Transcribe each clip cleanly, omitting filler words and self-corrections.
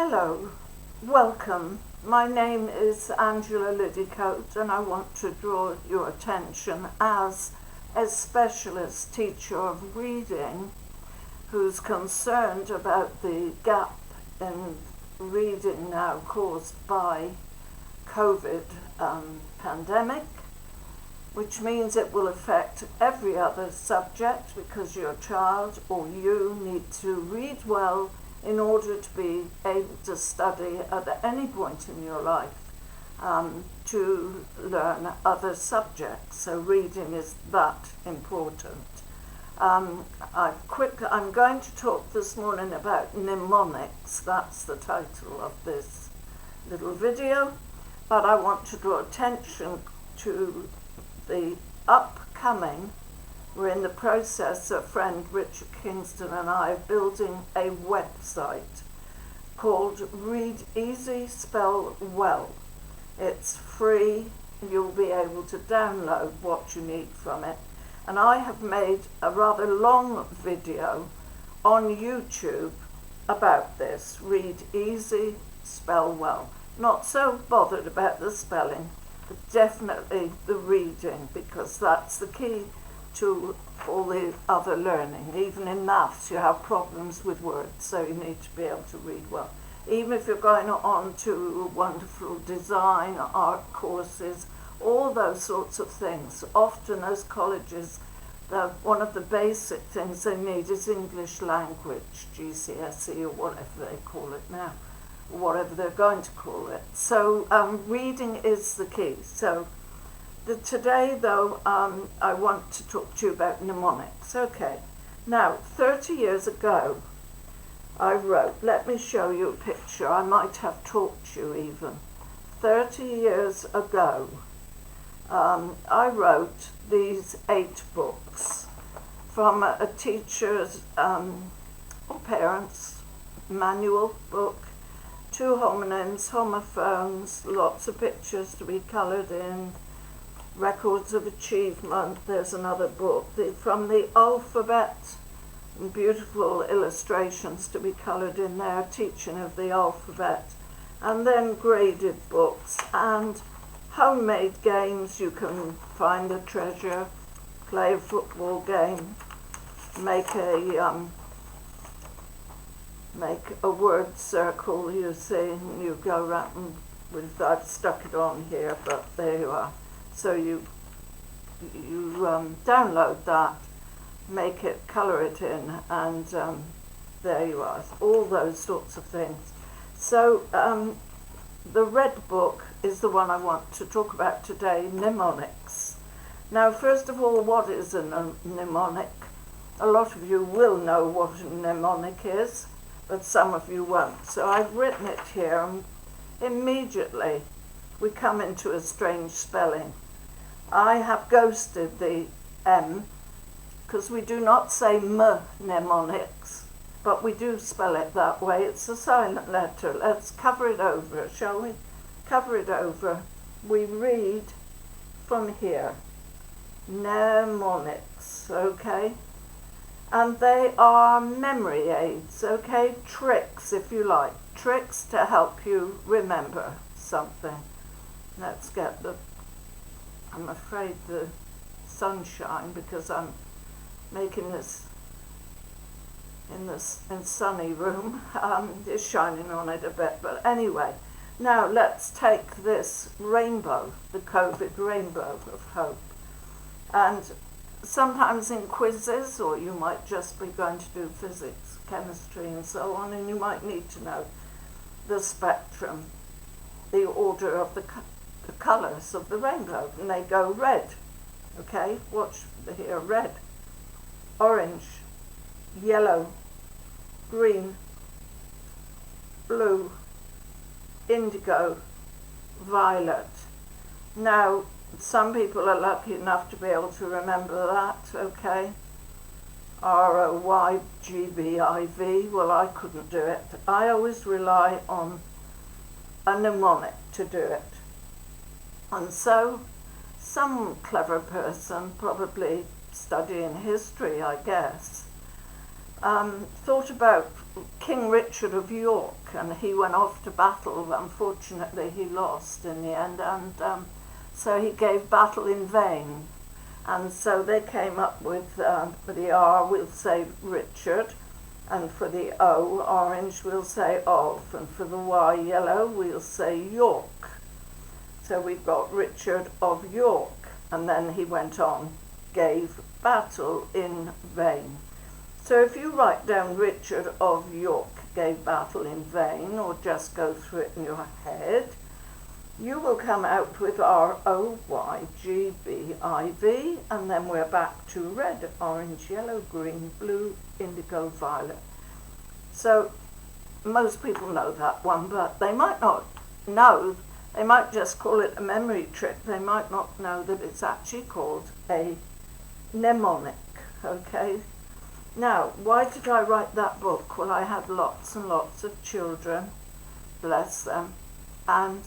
Hello, welcome. My name is Angela Liddicoat, and I want to draw your attention as a specialist teacher of reading who's concerned about the gap in reading now caused by COVID pandemic, which means it will affect every other subject because your child or you need to read well in order to be able to study at any point in your life to learn other subjects. So reading is that important. I'm going to talk this morning about mnemonics. That's the title of this little video, but I want to draw attention to the upcoming. We're in the process, a friend Richard Kingston and I, building a website called Read Easy, Spell Well. It's free. You'll be able to download what you need from it. And I have made a rather long video on YouTube about this. Read Easy, Spell Well. Not so bothered about the spelling, but definitely the reading, because that's the key to all the other learning. Even in maths you have problems with words, so you need to be able to read well. Even if you're going on to wonderful design, art courses, all those sorts of things. Often as colleges, one of the basic things they need is English language, GCSE or whatever they call it now, or whatever they're going to call it. So reading is the key. So today, though, I want to talk to you about mnemonics. Okay, now 30 years ago I wrote, let me show you a picture, I might have taught you even. 30 years ago I wrote these 8 books from a teacher's or parents' manual book, 2 homonyms, homophones, lots of pictures to be coloured in, records of achievement. There's another book from the alphabet, and beautiful illustrations to be coloured in there, teaching of the alphabet, and then graded books and homemade games. You can find a treasure, play a football game, make a word circle, you see, and you go around with, I've stuck it on here, but there you are. So you download that, make it, colour it in, and there you are. All those sorts of things. So the red book is the one I want to talk about today, mnemonics. Now, first of all, what is a mnemonic? A lot of you will know what a mnemonic is, but some of you won't. So I've written it here, and immediately we come into a strange spelling. I have ghosted the M, because we do not say mnemonics, but we do spell it that way. It's a silent letter. Let's cover it over, shall we? Cover it over. We read from here, mnemonics, okay? And they are memory aids, okay? Tricks, if you like. Tricks to help you remember something. Let's get I'm afraid the sunshine, because I'm making this in sunny room, is shining on it a bit. But anyway, now let's take this rainbow, the COVID rainbow of hope. And sometimes in quizzes, or you might just be going to do physics, chemistry and so on, and you might need to know the spectrum, the order of the colours of the rainbow, and they go red. Okay, watch here, red, orange, yellow, green, blue, indigo, violet. Now, some people are lucky enough to be able to remember that, okay? ROYGBIV, well, I couldn't do it. I always rely on a mnemonic to do it. And so, some clever person, probably studying history, I guess, thought about King Richard of York, and he went off to battle. Unfortunately, he lost in the end, and so he gave battle in vain. And so they came up with, for the R, we'll say Richard, and for the O, orange, we'll say of, and for the Y, yellow, we'll say York. So we've got Richard of York, and then he went on, gave battle in vain. So if you write down Richard of York gave battle in vain, or just go through it in your head, you will come out with R-O-Y-G-B-I-V, and then we're back to red, orange, yellow, green, blue, indigo, violet. So most people know that one, but they might not know. They might just call it a memory trick. They might not know that it's actually called a mnemonic, okay? Now, why did I write that book? Well, I had lots and lots of children, bless them, and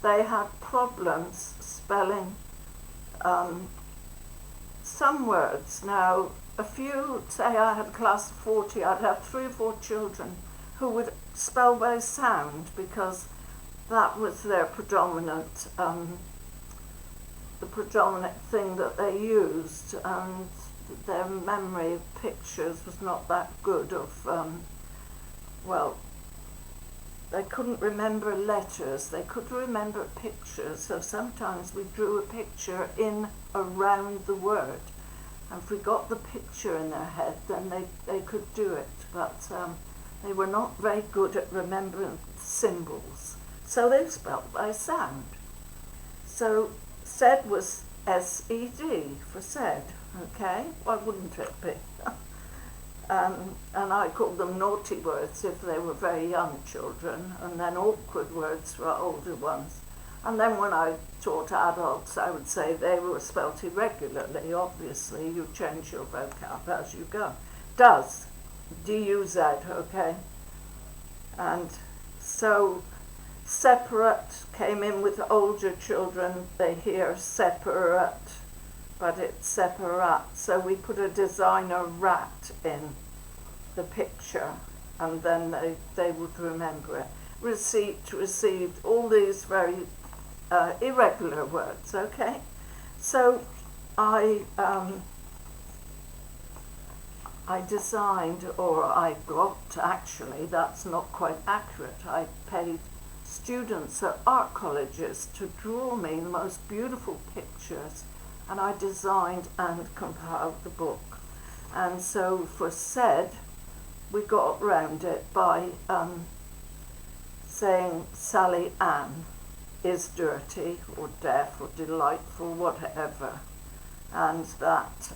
they had problems spelling some words. Now, a few, say I had a class of 40, I'd have 3 or 4 children who would spell by sound, because that was their predominant, the predominant thing that they used, and their memory of pictures was not that good of, well, they couldn't remember letters, they could remember pictures, so sometimes we drew a picture in around the word, and if we got the picture in their head, then they could do it, but they were not very good at remembering symbols, so they spelt by sound. So said was S-E-D for said, okay? Why wouldn't it be? And I called them naughty words if they were very young children, and then awkward words for older ones. And then when I taught adults, I would say they were spelt irregularly. Obviously, you change your vocab as you go. Does, D-U-Z, okay? And so separate came in with older children. They hear separate, but it's separate. So we put a designer rat in the picture, and then they would remember it. Receipt, received, all these very irregular words, okay? So I designed, or I got, actually, that's not quite accurate, I paid students at art colleges to draw me the most beautiful pictures, and I designed and compiled the book. And so for said, we got around it by saying Sally Ann is dirty or deaf or delightful, whatever. And that,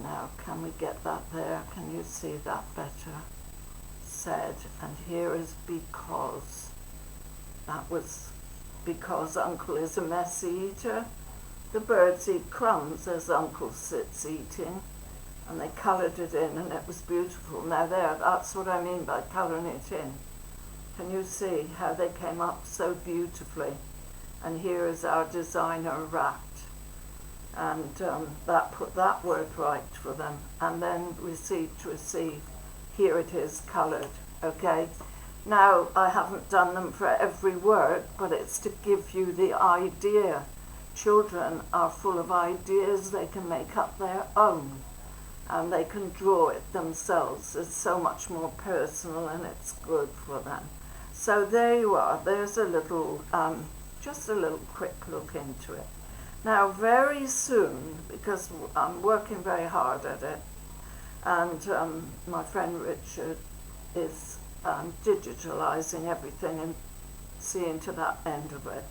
now can we get that there? Can you see that better? Said, and here is because. That was because Uncle is a messy eater. The birds eat crumbs as Uncle sits eating, and they coloured it in, and it was beautiful. Now there, that's what I mean by colouring it in. Can you see how they came up so beautifully? And here is our designer rat, and that put that word right for them. And then receipt, receive, here it is coloured, okay? Now, I haven't done them for every word, but it's to give you the idea. Children are full of ideas. They can make up their own, and they can draw it themselves. It's so much more personal, and it's good for them. So there you are. There's a little, just a little quick look into it. Now, very soon, because I'm working very hard at it, and my friend Richard is digitalizing everything and seeing to that end of it.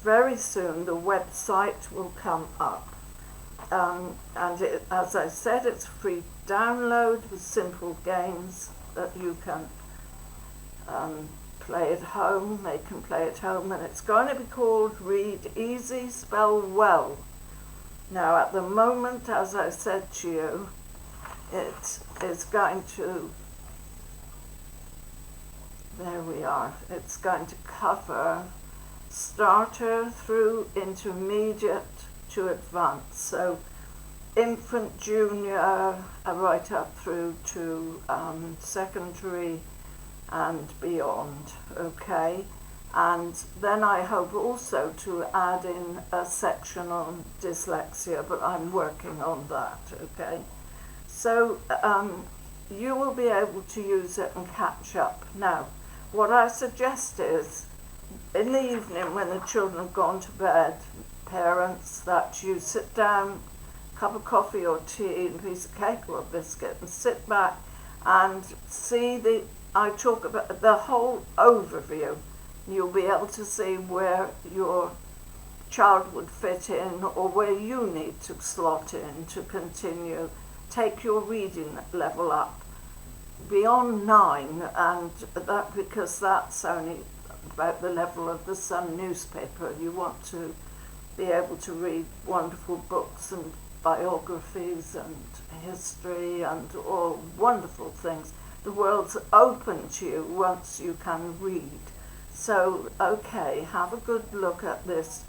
Very soon the website will come up, and it, as I said, it's free download with simple games that you can play at home. They can play at home, and it's going to be called Read Easy, Spell Well. Now at the moment, as I said to you, it is going to, there we are, it's going to cover starter through intermediate to advanced. So infant, junior, right up through to secondary and beyond, okay? And then I hope also to add in a section on dyslexia, but I'm working on that, okay? So you will be able to use it and catch up. Now, what I suggest is, in the evening when the children have gone to bed, parents, that you sit down, cup of coffee or tea, a piece of cake or a biscuit, and sit back and see I talk about the whole overview. You'll be able to see where your child would fit in or where you need to slot in to continue, take your reading level up beyond 9, and that because that's only about the level of the Sun newspaper. You want to be able to read wonderful books and biographies and history and all wonderful things. The world's open to you once you can read. So, okay, have a good look at this.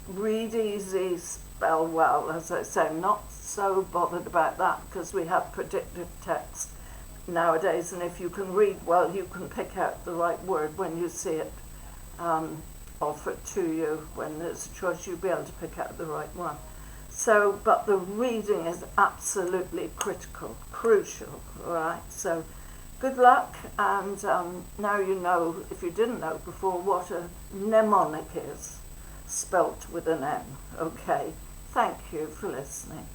Read easy, spell well. As I say, I'm not so bothered about that because we have predictive text nowadays, and if you can read well, you can pick out the right word when you see it offered to you. When there's a choice, you'll be able to pick out the right one. So, but the reading is absolutely critical, crucial, all right? So, good luck, and now you know, if you didn't know before, what a mnemonic is, spelt with an M, okay? Thank you for listening.